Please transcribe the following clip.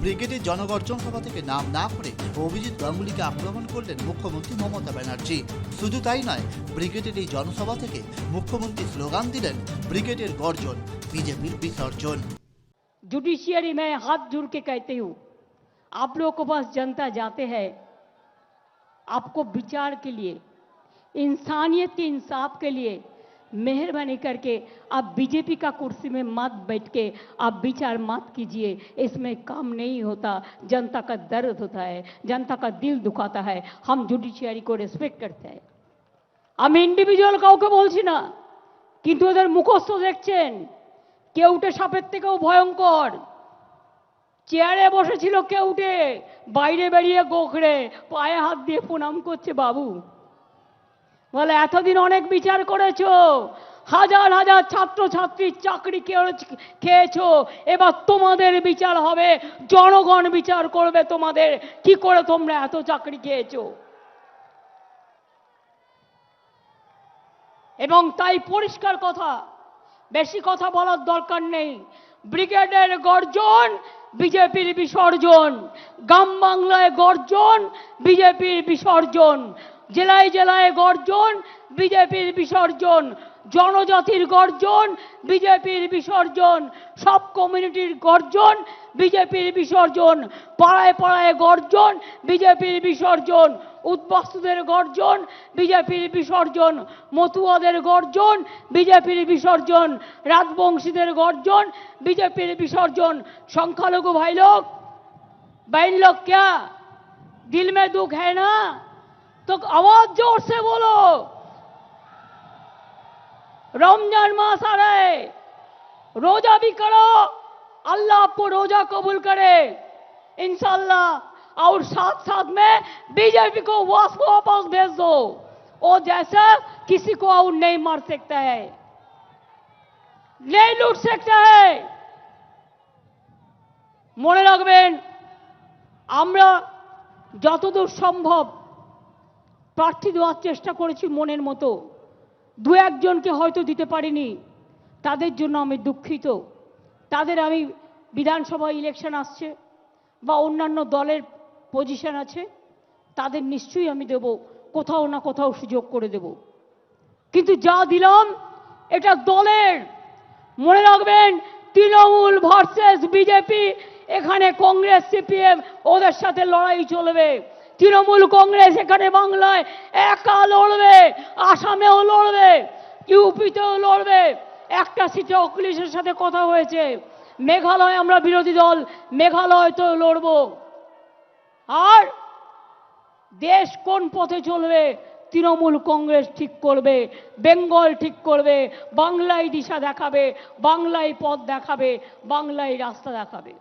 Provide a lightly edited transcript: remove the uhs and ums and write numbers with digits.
ব্রিগেডের জনগর্জন সভা থেকে নাম না করে অভিজিৎ গাঙ্গুলিকে আক্রমণ করলেন মুখ্যমন্ত্রী মমতা ব্যানার্জি। শুধু তাই নয়, ব্রিগেডের এই জনসভা থেকে মুখ্যমন্ত্রী স্লোগান দিলেন ব্রিগেডের গর্জন, বিজেপির বিসর্জন। जुडिशियरी में हाथ जोड़ के कहती हूँ, आप लोगों के पास जनता जाते हैं आपको विचार के लिए, इंसानियत के इंसाफ के लिए। मेहरबानी करके आप बीजेपी का कुर्सी में मत बैठ के आप विचार मत कीजिए, इसमें काम नहीं होता। जनता का दर्द होता है, जनता का दिल दुखाता है। हम जुडिशियरी को रेस्पेक्ट करते हैं। আমি ইন্ডিভিজুয়াল কাউকে বলছি না, কিন্তু ওদের মুখস্থ দেখছেন কেউটে সাপের থেকেও ভয়ঙ্কর। চেয়ারে বসেছিল কেউটে, বাইরে বেরিয়ে গোখড়ে পায়ে হাত দিয়ে প্রণাম করছে বাবু। বলে এতদিন অনেক বিচার করেছো, হাজার হাজার ছাত্র ছাত্রীর চাকরি খেয়েছো, এবার তোমাদের বিচার হবে, জনগণ বিচার করবে তোমাদের কি করে তোমরা এত চাকরি খেয়েছো। এবং তাই পরিষ্কার কথা, বেশি কথা বলার দরকার নেই। ব্রিগেডের গর্জন, বিজেপির বিসর্জন। গ্রাম বাংলায় গর্জন, বিজেপির বিসর্জন। জেলায় জেলায় গর্জন, বিজেপির বিসর্জন। জনজাতির গর্জন, বিজেপির বিসর্জন। সব কমিউনিটির গর্জন, বিজেপির বিসর্জন। পাড়ায় পাড়ায় গর্জন, বিজেপির বিসর্জন। উদ্বাস্তুদের গর্জন, বিজেপির বিসর্জন। মতুয়াদের গর্জন, বিজেপির বিসর্জন। রাজবংশীদের গর্জন, बीजेपी विसर्जन। संख्यालघु भाई लोग बहन लोग, क्या दिल में दुख है ना, तो आवाज जोर से बोलो। रमजान मास आ रहा है, रोजा भी करो, अल्लाह आपको रोजा कबूल करे इंशाल्लाह। और साथ साथ में बीजेपी को वापस भेज दो, वो जैसा किसी को और नहीं मार सकता है, नहीं लूट सकता है। মনে রাখবেন, আমরা যতদূর সম্ভব প্রার্থী দেওয়ার চেষ্টা করেছি মনের মতো। দু একজনকে হয়তো দিতে পারিনি, তাদের জন্য আমি দুঃখিত। তাদের আমি বিধানসভা ইলেকশন আসছে বা অন্যান্য দলের পজিশন আছে, তাদের নিশ্চয়ই আমি দেব, কোথাও না কোথাও সুযোগ করে দেব। কিন্তু যা দিলাম এটা দলের। মনে রাখবেন, তৃণমূল ভার্সেস বিজেপি, এখানে কংগ্রেস সিপিএম ওদের সাথে লড়াই চলবে। তৃণমূল কংগ্রেস এখানে বাংলায় একা লড়বে, আসামেও লড়বে, ইউপিতেও লড়বে। একটা সিটে অখিলেশের সাথে কথা হয়েছে, মেঘালয় আমরা বিরোধী দল, মেঘালয় তো লড়ব। আর দেশ কোন পথে চলবে তৃণমূল কংগ্রেস ঠিক করবে, বেঙ্গল ঠিক করবে, বাংলায় দিশা দেখাবে, বাংলায় পথ দেখাবে, বাংলায় রাস্তা দেখাবে।